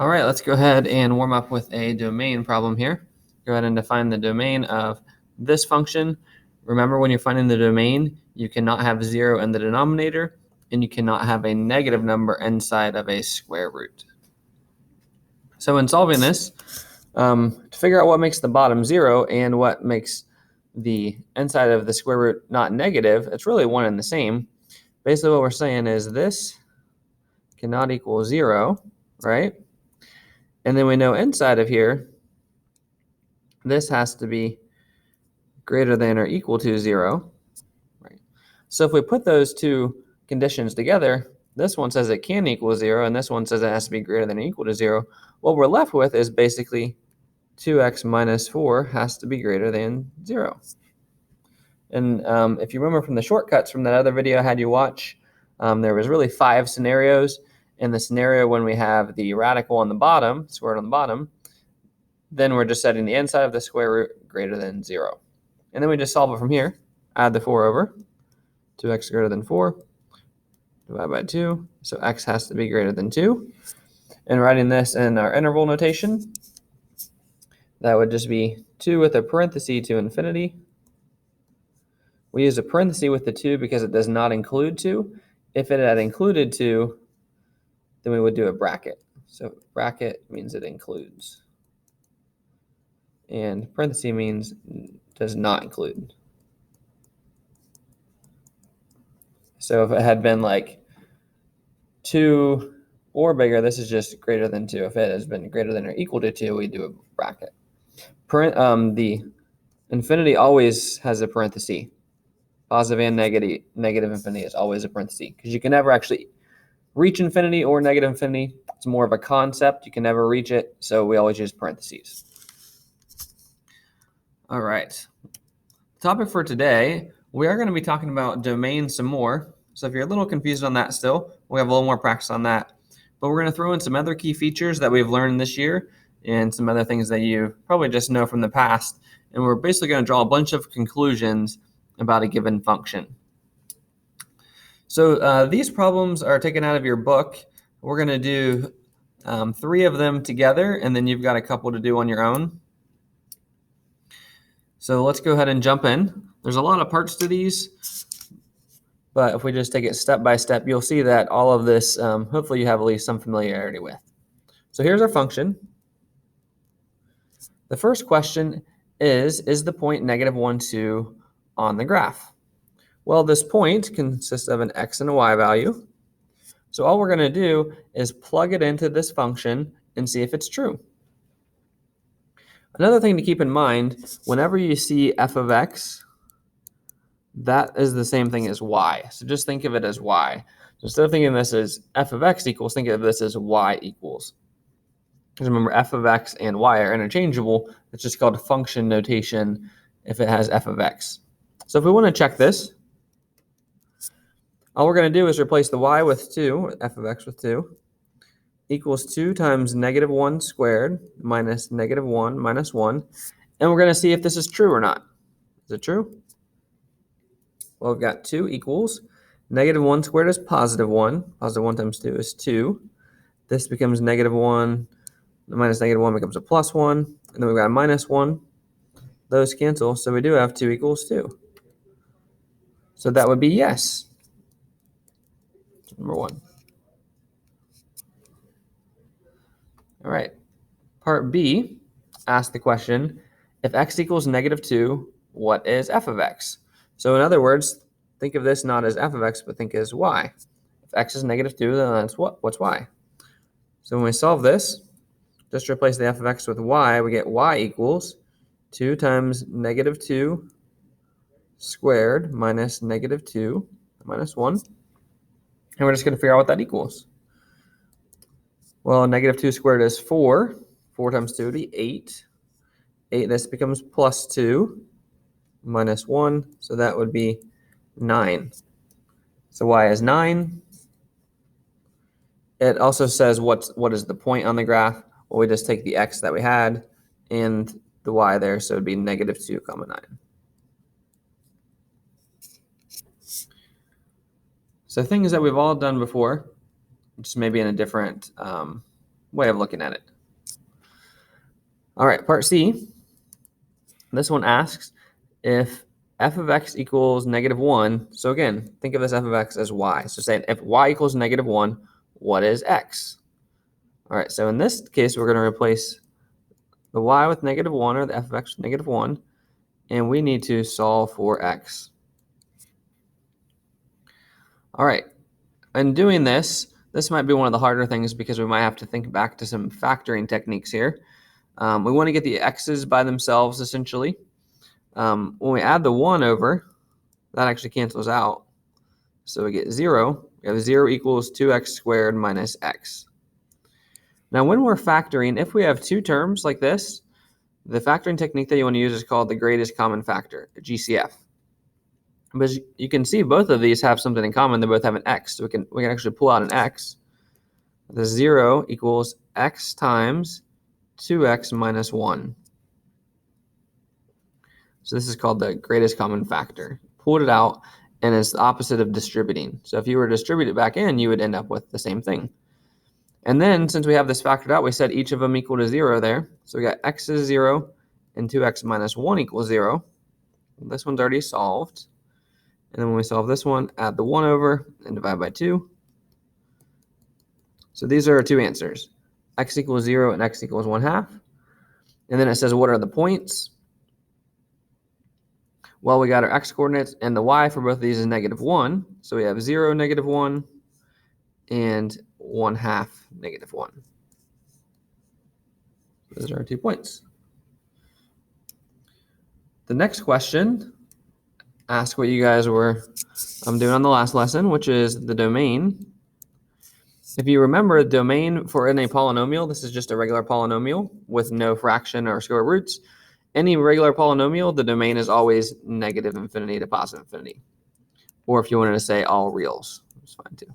All right, let's go ahead and warm up with a domain problem here. Go ahead and define the domain of this function. Remember, when you're finding the domain, you cannot have 0 in the denominator, and you cannot have a negative number inside of a square root. So in solving this, to figure out what makes the bottom 0 and what makes the inside of the square root not negative, it's really one and the same. Basically, what we're saying is this cannot equal 0, right? And then we know inside of here, this has to be greater than or equal to 0, right? So if we put those two conditions together, this one says it can equal 0, and this one says it has to be greater than or equal to 0. What we're left with is basically 2x minus 4 has to be greater than 0. And if you remember from the shortcuts from that other video I had you watch, there was really 5 scenarios. In the scenario when we have the radical on the bottom, square root on the bottom, then we're just setting the inside of the square root greater than 0. And then we just solve it from here. Add the 4 over. 2x greater than 4. Divide by 2. So x has to be greater than 2. And writing this in our interval notation, that would just be 2 with a parenthesis to infinity. We use a parenthesis with the 2 because it does not include 2. If it had included 2, then we would do a bracket. So bracket means it includes. And parenthesis means does not include. So if it had been like 2 or bigger, this is just greater than 2. If it has been greater than or equal to 2, we do a bracket. The infinity always has a parenthesis. Positive and negative infinity is always a parenthesis, because you can never actually reach infinity or negative infinity. It's more of a concept. You can never reach it, so we always use parentheses. All right. Topic for today, we are going to be talking about domains some more. So if you're a little confused on that still, we have a little more practice on that. But we're going to throw in some other key features that we've learned this year and some other things that you probably just know from the past. And we're basically going to draw a bunch of conclusions about a given function. So these problems are taken out of your book. We're going to do 3 of them together, and then you've got a couple to do on your own. So let's go ahead and jump in. There's a lot of parts to these, but if we just take it step by step, you'll see that all of this, hopefully you have at least some familiarity with. So here's our function. The first question is the point -1, 2 on the graph? Well, this point consists of an x and a y value. So all we're going to do is plug it into this function and see if it's true. Another thing to keep in mind, whenever you see f of x, that is the same thing as y. So just think of it as y. So instead of thinking of this as f of x equals, think of this as y equals. Because remember, f of x and y are interchangeable. It's just called function notation if it has f of x. So if we want to check this, all we're going to do is replace the y with 2, f of x with 2, equals 2 times -1 squared minus -1 minus 1. And we're going to see if this is true or not. Is it true? Well, we've got 2 equals. -1 squared is +1. +1 times 2 is 2. This becomes -1 minus -1 becomes a +1. And then we've got a -1. Those cancel, so we do have 2 equals 2. So that would be yes. Number 1. All right. Part B asks the question, if x equals -2, what is f of x? So in other words, think of this not as f of x, but think as y. If x is -2, then that's what's y. So when we solve this, just replace the f of x with y, we get y equals 2 times -2 squared minus -2 minus 1. And we're just going to figure out what that equals. Well, -2 squared is 4. 4 times 2 would be 8. 8, this becomes +2 minus 1, so that would be 9. So y is 9. It also says what is the point on the graph. Well, we just take the x that we had and the y there, so it would be -2, 9. So things that we've all done before, just maybe in a different way of looking at it. All right, part C. This one asks if f of x equals -1. So again, think of this f of x as y. So saying if y equals -1, what is x? All right, so in this case, we're going to replace the y with -1, or the f of x with -1, and we need to solve for x. All right, in doing this, this might be one of the harder things because we might have to think back to some factoring techniques here. We want to get the x's by themselves, essentially. When we add the 1 over, that actually cancels out. So we get 0. We have 0 equals 2x squared minus x. Now, when we're factoring, if we have two terms like this, the factoring technique that you want to use is called the greatest common factor, GCF. But you can see both of these have something in common. They both have an x. So we can actually pull out an x. The 0 equals x times 2x minus 1. So this is called the greatest common factor. Pulled it out, and it's the opposite of distributing. So if you were to distribute it back in, you would end up with the same thing. And then since we have this factored out, we set each of them equal to 0 there. So we got x is 0 and 2x minus 1 equals 0. This one's already solved. And then when we solve this one, add the 1 over and divide by 2. So these are our two answers. X equals 0 and x equals 1/2. And then it says, what are the points? Well, we got our x coordinates, and the y for both of these is -1. So we have 0, -1, and 1/2, -1. Those are our 2 points. The next question asks what you guys were doing on the last lesson, which is the domain. If you remember, the domain for any polynomial, this is just a regular polynomial with no fraction or square roots. Any regular polynomial, the domain is always -infinity to positive infinity. Or if you wanted to say all reals, that's fine too.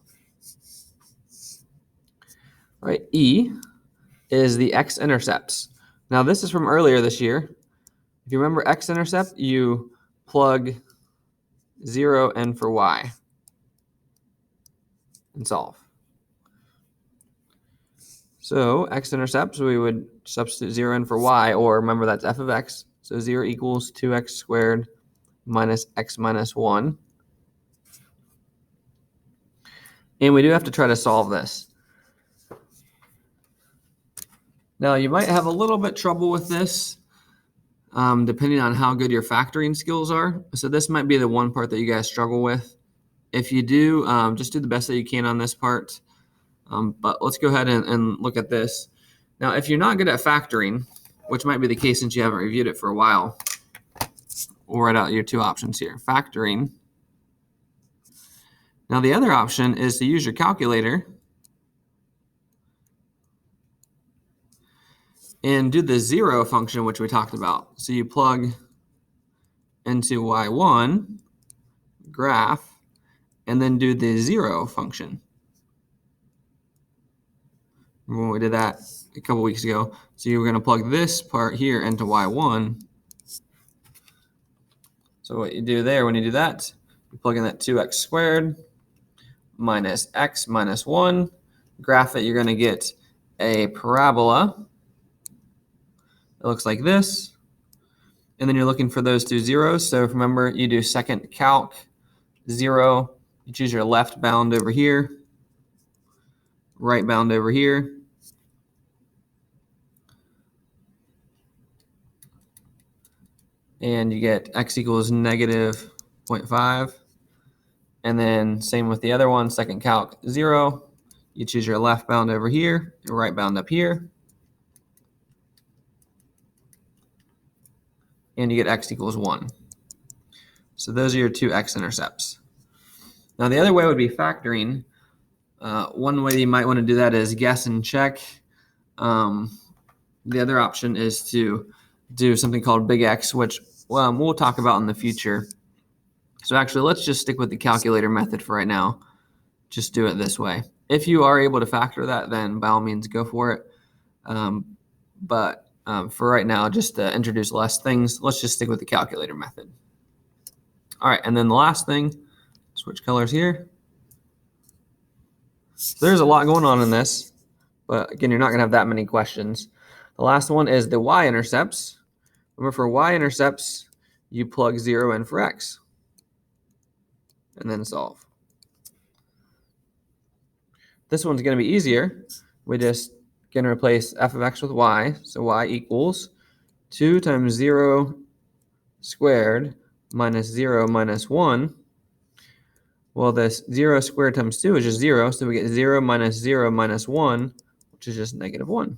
All right, E is the x-intercepts. Now this is from earlier this year. If you remember x-intercept, you plug 0 in for y and solve. So x-intercepts, we would substitute 0 in for y, or remember that's f of x. So 0 equals 2x squared minus x minus 1. And we do have to try to solve this. Now, you might have a little bit trouble with this, depending on how good your factoring skills are. So this might be the one part that you guys struggle with. If you do, just do the best that you can on this part. But let's go ahead and look at this. Now, if you're not good at factoring, which might be the case since you haven't reviewed it for a while, we'll write out your two options here. Factoring. Now, the other option is to use your calculator and do the 0 function, which we talked about. So you plug into y1, graph, and then do the 0 function. Remember when we did that a couple weeks ago? So you're going to plug this part here into y1. So what you do there, when you do that, you plug in that 2x squared minus x minus 1. Graph it, you're going to get a parabola. It looks like this. And then you're looking for those two zeros. So remember, you do second calc, 0. You choose your left bound over here, right bound over here. And you get x equals -0.5. And then same with the other one, second calc, 0. You choose your left bound over here, your right bound up here. And you get x equals 1. So those are your two x-intercepts. Now the other way would be factoring. One way you might want to do that is guess and check. The other option is to do something called big X, which we'll talk about in the future. So actually, let's just stick with the calculator method for right now. Just do it this way. If you are able to factor that, then by all means go for it. But for right now, just to introduce less things, let's just stick with the calculator method. All right, and then the last thing, switch colors here. So there's a lot going on in this. But again, you're not going to have that many questions. The last one is the y-intercepts. Remember, for y-intercepts, you plug 0 in for x and then solve. This one's going to be easier. We just can replace f of x with y. So y equals 2 times 0 squared minus 0 minus 1. Well, this 0 squared times 2 is just 0, so we get 0 minus 1, which is just negative 1.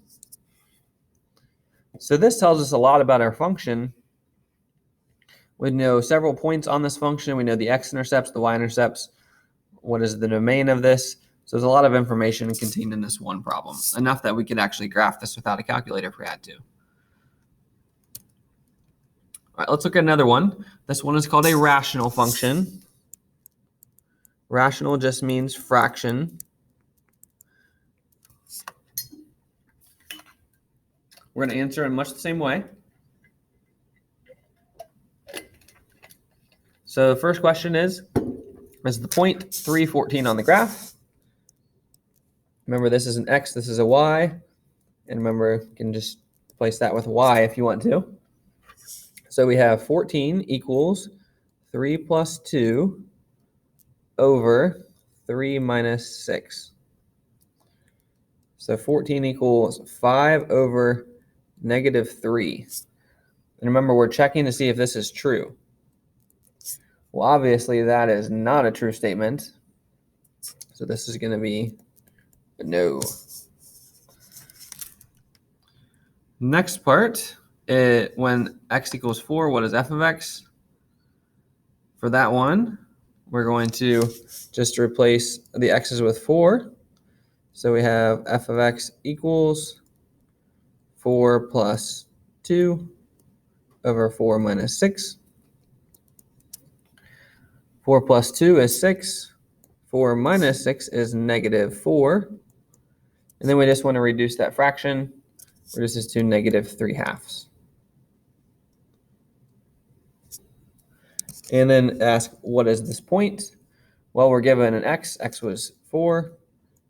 So this tells us a lot about our function. We know several points on this function. We know the x-intercepts, the y-intercepts, what is the domain of this. So there's a lot of information contained in this one problem, enough that we could actually graph this without a calculator if we had to. All right, let's look at another one. This one is called a rational function. Rational just means fraction. We're going to answer in much the same way. So the first question is the point 314 on the graph? Remember, this is an x, this is a y. And remember, you can just replace that with y if you want to. So we have 14 equals 3 plus 2 over 3 minus 6. So 14 equals 5 over negative 3. And remember, we're checking to see if this is true. Well, obviously, that is not a true statement. So this is going to be a no. Next part, when x equals 4, what is f of x? For that one, we're going to just replace the x's with 4. So we have f of x equals 4 plus 2 over 4 minus 6. 4 plus 2 is 6. 4 minus 6 is negative 4. And then we just want to reduce that fraction. Reduce this to negative 3/2. And then ask, what is this point? Well, we're given an x. X was 4.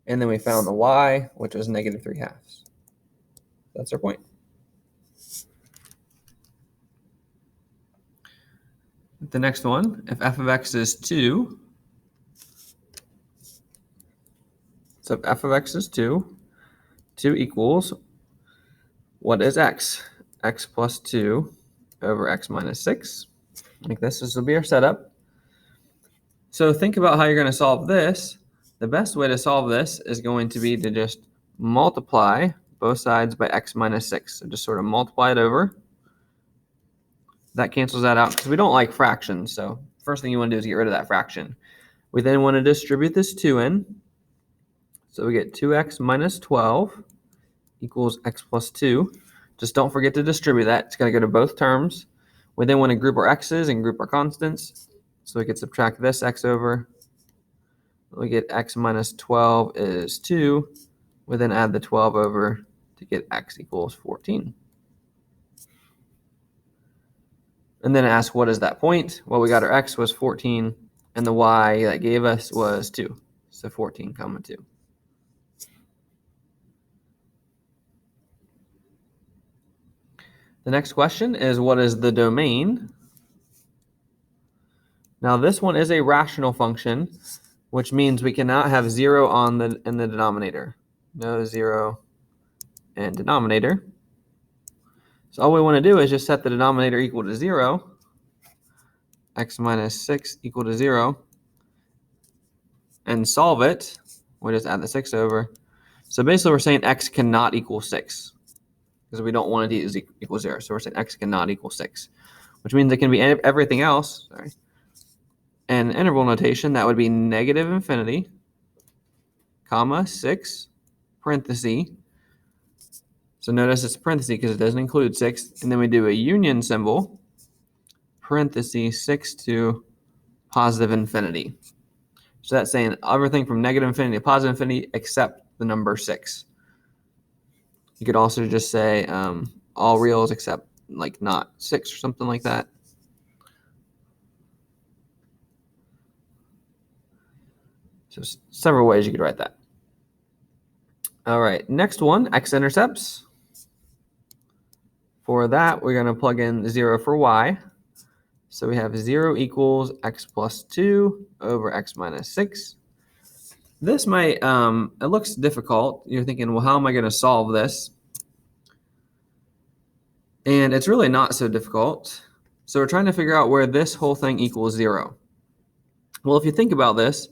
And then we found the y, which was negative 3/2. That's our point. The next one, if f of x is 2, so if f of x is 2, 2 equals, what is x? X plus 2 over x minus 6. Like this will be our setup. So think about how you're going to solve this. The best way to solve this is going to be to just multiply both sides by x minus 6. So just sort of multiply it over. That cancels that out because we don't like fractions. So first thing you want to do is get rid of that fraction. We then want to distribute this 2 in. So we get 2x minus 12 equals x plus 2. Just don't forget to distribute that. It's going to go to both terms. We then want to group our x's and group our constants. So we can subtract this x over. We get x minus 12 is 2. We then add the 12 over to get x equals 14. And then ask, what is that point? Well, we got our x was 14, and the y that gave us was 2. So 14, 2. The next question is, what is the domain? Now, this one is a rational function, which means we cannot have 0 in the denominator. No 0 in denominator. So all we want to do is just set the denominator equal to 0. X minus 6 equal to 0. And solve it. We just add the 6 over. So basically we're saying x cannot equal 6. Because we don't want it to equal 0. So we're saying x cannot equal 6. Which means it can be everything else. Sorry. And interval notation, that would be negative infinity, comma, 6, parenthesis. So notice it's parenthesis because it doesn't include 6. And then we do a union symbol, parenthesis, 6 to positive infinity. So that's saying everything from negative infinity to positive infinity except the number 6. You could also just say all reals except like not 6 or something like that. So several ways you could write that. All right, next one, x-intercepts. For that, we're going to plug in 0 for y. So we have 0 equals x plus 2 over x minus 6. This might, it looks difficult. You're thinking, well, how am I going to solve this? And it's really not so difficult. So we're trying to figure out where this whole thing equals 0. Well, if you think about this,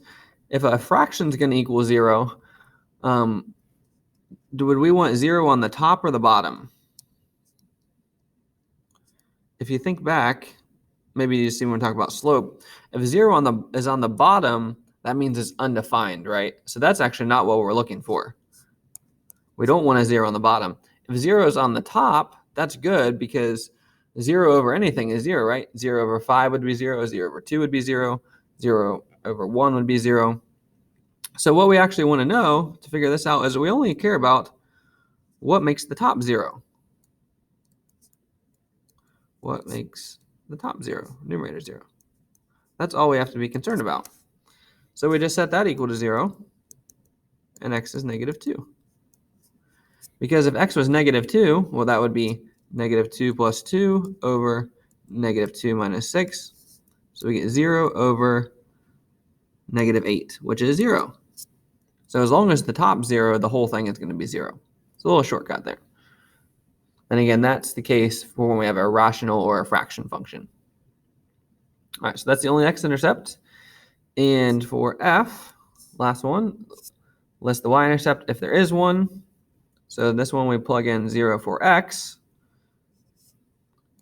if a fraction is going to equal 0, would we want 0 on the top or the bottom? If you think back, maybe you see when we talk about slope, if 0 is on the bottom, that means it's undefined, right? So that's actually not what we're looking for. We don't want a 0 on the bottom. If 0 is on the top, that's good because 0 over anything is 0, right? 0 over 5 would be 0, 0 over 2 would be 0, 0 over 1 would be 0. So what we actually want to know to figure this out is we only care about what makes the top 0. What makes the top 0, numerator 0. That's all we have to be concerned about. So we just set that equal to 0, and x is negative 2. Because if x was negative 2, well, that would be negative 2 plus 2 over negative 2 minus 6. So we get 0 over negative 8, which is 0. So as long as the top's 0, the whole thing is going to be 0. It's a little shortcut there. And again, that's the case for when we have a rational or a fraction function. All right, so that's the only x-intercept. And for f, last one, list the y-intercept if there is one. So this one we plug in 0 for x.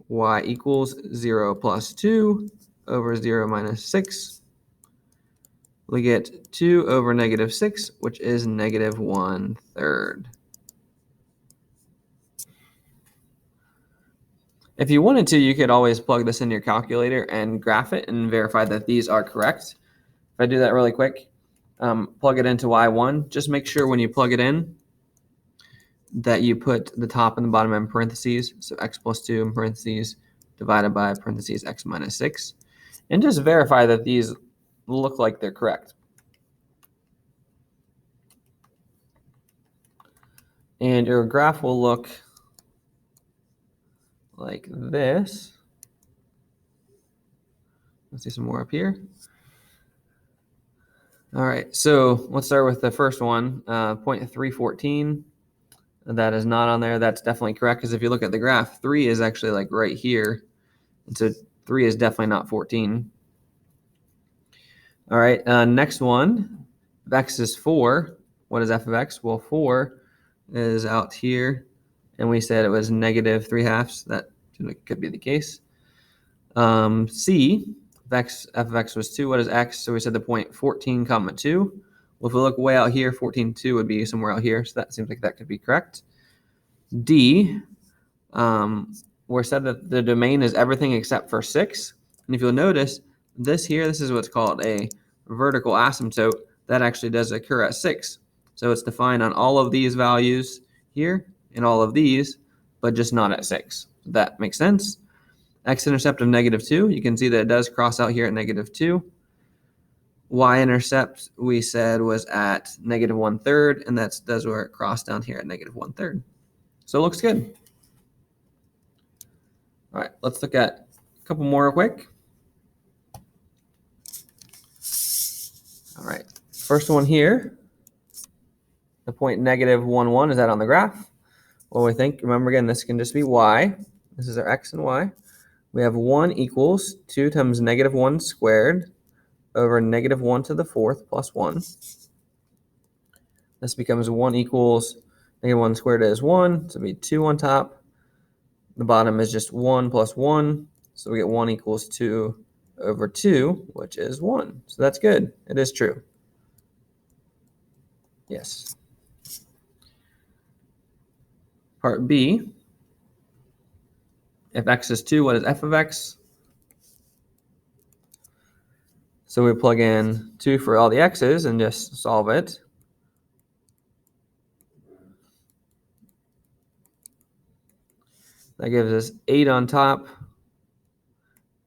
Y equals 0 plus 2 over 0 minus 6. We get 2 over negative 6, which is negative 1/3. If you wanted to, you could always plug this in your calculator and graph it and verify that these are correct. If I do that really quick, plug it into y1. Just make sure when you plug it in that you put the top and the bottom in parentheses. So x plus 2 in parentheses divided by parentheses x minus 6. And just verify that these look like they're correct. And your graph will look like this. Let's see some more up here. All right, so let's start with the first one, 0.314. That is not on there. That's definitely correct because if you look at the graph, 3 is actually like right here. And so 3 is definitely not 14. All right, next one, if x is 4, what is f of x? Well, 4 is out here, and we said it was negative 3/2. That could be the case. C, if f of x was 2, what is x? So we said the point 14, comma 2. Well, if we look way out here, 14.2 would be somewhere out here, so that seems like that could be correct. D, we're said that the domain is everything except for 6. And if you'll notice, this is what's called a vertical asymptote. That actually does occur at 6. So it's defined on all of these values here and all of these, but just not at 6. That makes sense. X-intercept of negative 2, you can see that it does cross out here at negative 2. Y-intercept, we said, was at negative 1/3, and does where it crossed down here at negative 1/3. So it looks good. All right, let's look at a couple more real quick. All right, first one here, the point negative 1, 1, is that on the graph? Well, we think, remember again, this can just be y. This is our x and y. We have 1 equals 2 times negative 1 squared over negative 1 to the 4th plus 1. This becomes 1 equals negative 1 squared is 1, so it'll be 2 on top. The bottom is just 1 plus 1, so we get 1 equals 2 over 2, which is 1. So that's good. It is true. Yes. Part B, if x is 2, what is f of x? So we plug in 2 for all the x's and just solve it. That gives us 8 on top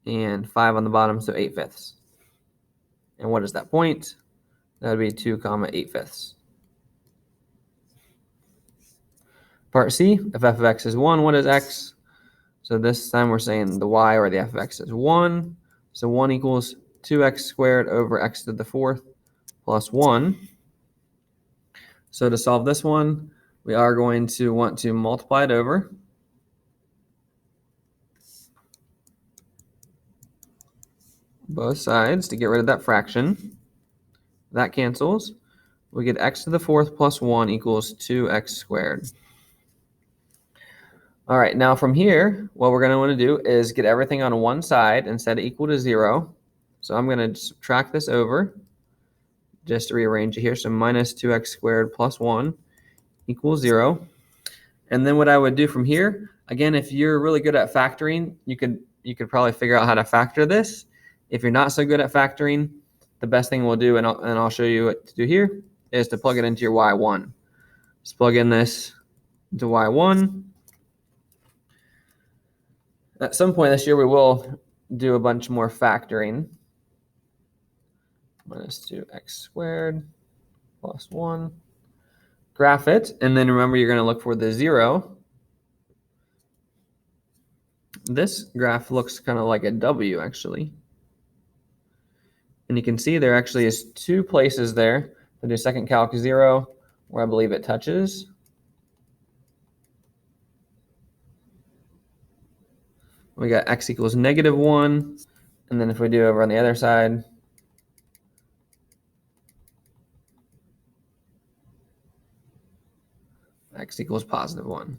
and 5 on the bottom, so 8/5. And what is that point? That would be 2, 8/5. Part C, if f of x is 1, what is x? So this time we're saying the y or the f of x is 1. So 1 equals 2x squared over x to the fourth plus 1. So to solve this one, we are going to want to multiply it over. Both sides to get rid of that fraction. That cancels. We get x to the fourth plus 1 equals 2x squared. All right, now from here, what we're going to want to do is get everything on one side and set it equal to 0. So I'm going to subtract this over just to rearrange it here. So minus 2x squared plus 1 equals 0. And then what I would do from here, again, if you're really good at factoring, you could probably figure out how to factor this. If you're not so good at factoring, the best thing we'll do, and I'll show you what to do here, is to plug it into your y1. Just plug in this into y1. At some point this year, we will do a bunch more factoring. Minus 2x squared plus 1. Graph it, and then remember you're going to look for the 0. This graph looks kind of like a W, actually. And you can see there actually is 2 places there to do second calc 0, where I believe it touches. We got x equals -1, and then if we do over on the other side, x equals +1.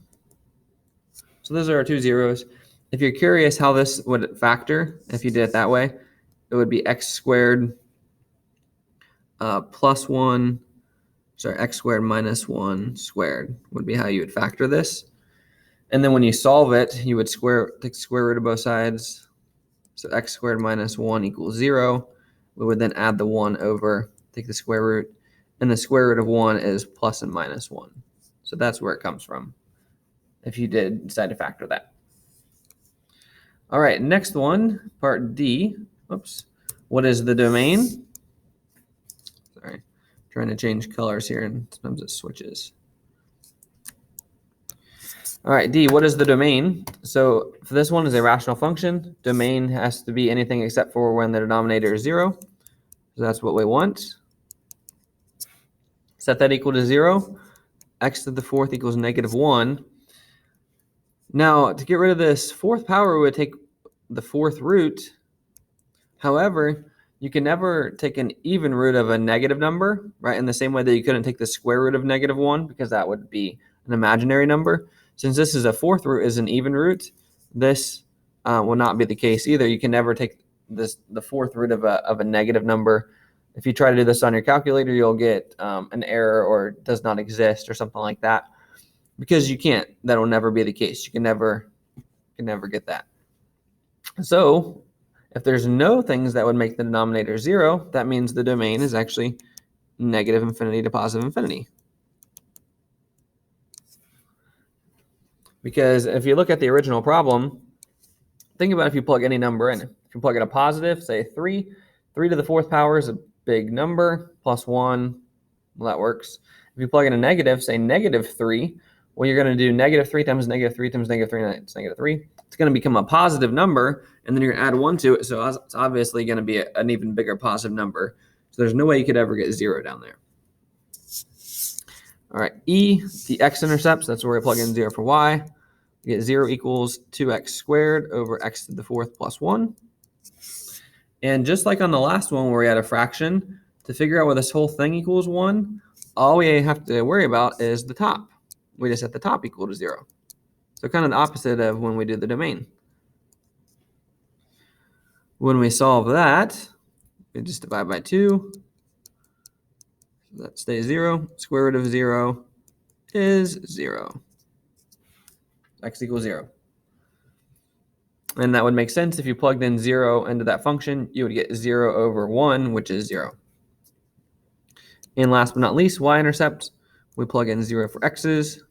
So those are our 2 zeros. If you're curious how this would factor, if you did it that way, it would be x squared plus 1, sorry, x squared minus 1 squared would be how you would factor this. And then when you solve it, you would take the square root of both sides. So x squared minus 1 equals 0. We would then add the 1 over, take the square root, and the square root of 1 is plus and minus 1. So that's where it comes from, if you did decide to factor that. All right, next one, part D. Oops. What is the domain? Sorry, trying to change colors here, and sometimes it switches. All right, D, what is the domain? So for this one is a rational function. Domain has to be anything except for when the denominator is 0. So that's what we want. Set that equal to 0. X to the fourth equals -1. Now, to get rid of this fourth power, we would take the fourth root. However, you can never take an even root of a negative number, right? In the same way that you couldn't take the square root of -1, because that would be an imaginary number. Since this is a fourth root is an even root, this will not be the case either. You can never take the fourth root of a negative number. If you try to do this on your calculator, you'll get an error or does not exist or something like that, because you can't. That will never be the case. You can never get that. So if there's no things that would make the denominator 0, that means the domain is actually -infinity to +infinity. Because if you look at the original problem, think about if you plug any number in. If you plug in a positive, say 3, 3 to the fourth power is a big number, +1, well, that works. If you plug in a negative, say -3, well, you're going to do -3 times -3 times -3, it's -3. It's going to become a positive number, and then you're going to add 1 to it, so it's obviously going to be an even bigger positive number. So there's no way you could ever get 0 down there. All right, E, the x-intercepts, that's where we plug in 0 for y. We get 0 equals 2x squared over x to the fourth plus 1. And just like on the last one where we had a fraction, to figure out where this whole thing equals 1, all we have to worry about is the top. We just set the top equal to 0. So kind of the opposite of when we do the domain. When we solve that, we just divide by 2. That stays 0. Square root of 0 is 0. X equals 0. And that would make sense if you plugged in 0 into that function, you would get 0 over 1, which is 0. And last but not least, y-intercept, we plug in 0 for x's.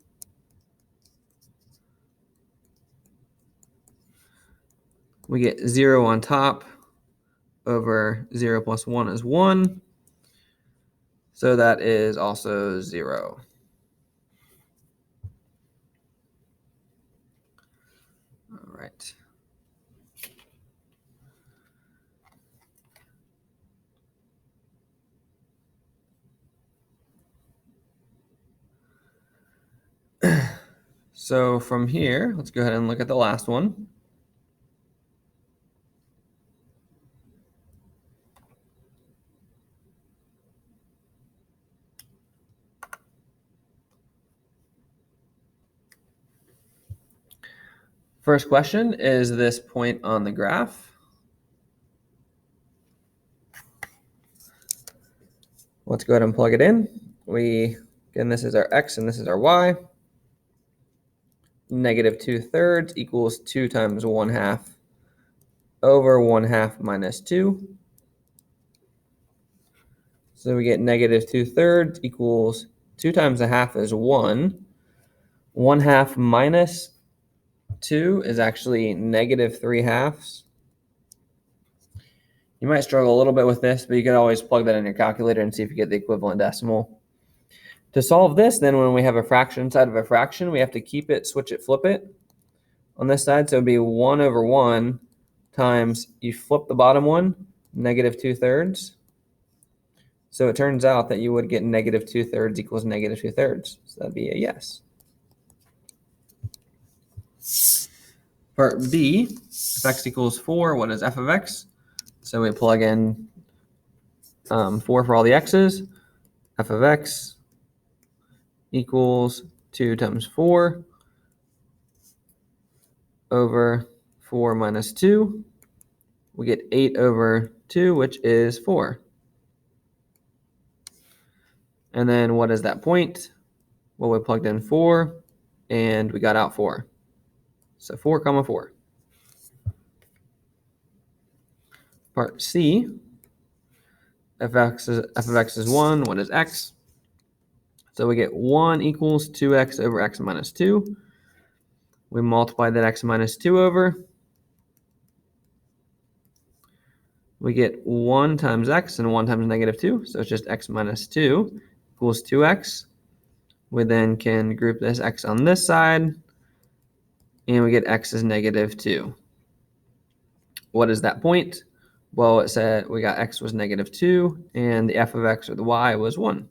We get 0 on top over 0 plus 1 is 1. So that is also 0. right. So from here, let's go ahead and look at the last one. First question, is this point on the graph? Let's go ahead and plug it in. Again, this is our x and this is our y. Negative 2/3 equals 2 times 1/2 over 1/2 minus 2. So we get negative 2/3 equals 2 times 1/2 is 1. 1/2 minus 2 is actually negative 3/2. You might struggle a little bit with this, but you can always plug that in your calculator and see if you get the equivalent decimal. To solve this, then when we have a fraction inside of a fraction, we have to keep it, switch it, flip it on this side. So it'd be 1 over 1 times, you flip the bottom one, negative 2/3. So it turns out that you would get negative 2/3 equals negative 2/3. So that'd be a yes. Part B, if x equals 4, what is f of x? So we plug in 4 for all the x's. F of x equals 2 times 4 over 4 minus 2. We get 8 over 2, which is 4. And then what is that point? Well, we plugged in 4, and we got out 4. So 4 comma 4. Part C, f of x is 1. What is x? So we get 1 equals 2x over x minus 2. We multiply that x minus 2 over. We get 1 times x and 1 times negative 2. So it's just x minus 2 equals 2x. We then can group this x on this side, and we get x is negative 2. What is that point? Well, it said we got x was negative 2, and the f of x, or the y, was 1.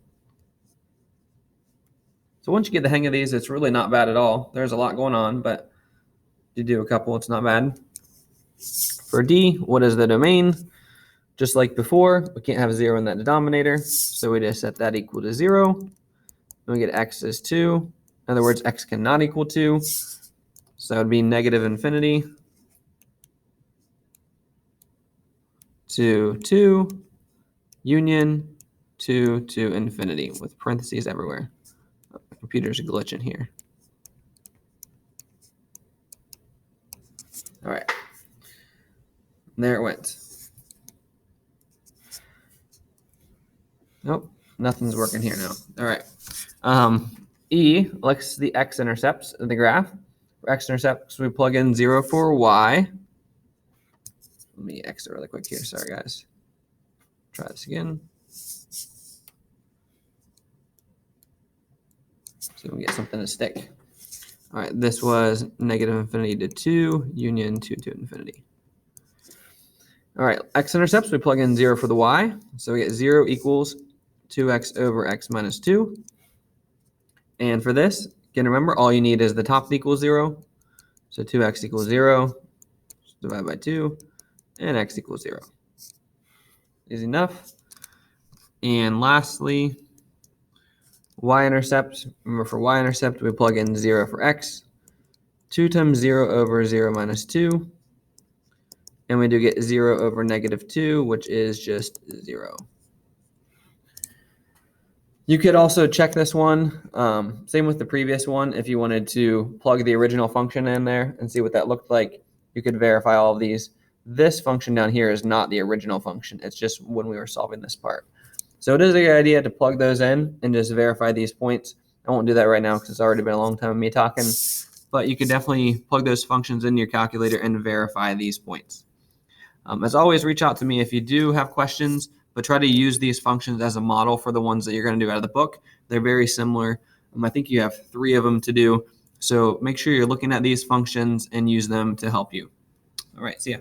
So once you get the hang of these, it's really not bad at all. There's a lot going on, but if you do a couple, it's not bad. For D, what is the domain? Just like before, we can't have 0 in that denominator, so we just set that equal to 0. And we get x is 2. In other words, x cannot equal 2. So it would be negative infinity to 2 union 2 to infinity with parentheses everywhere. Oh, my computer's glitching here. All right. There it went. Nope, nothing's working here now. All right. E looks the x-intercepts of the graph. For x-intercepts, we plug in 0 for y. Let me exit really quick here. Sorry, guys. Try this again. So we get something to stick. All right, this was negative infinity to 2, union 2 to infinity. All right, x-intercepts, we plug in 0 for the y. So we get 0 equals 2x over x minus 2. And for this, again, remember, all you need is the top equals 0. So 2x equals 0, divide by 2, and x equals 0. Easy enough. And lastly, y-intercept. Remember, for y-intercept, we plug in 0 for x. 2 times 0 over 0 minus 2. And we do get 0 over negative 2, which is just 0. You could also check this one. Same with the previous one. If you wanted to plug the original function in there and see what that looked like, you could verify all of these. This function down here is not the original function. It's just when we were solving this part. So it is a good idea to plug those in and just verify these points. I won't do that right now because it's already been a long time of me talking. But you could definitely plug those functions into your calculator and verify these points. As always, reach out to me if you do have questions, but try to use these functions as a model for the ones that you're going to do out of the book. They're very similar. I think you have 3 of them to do. So make sure you're looking at these functions and use them to help you. All right, see ya.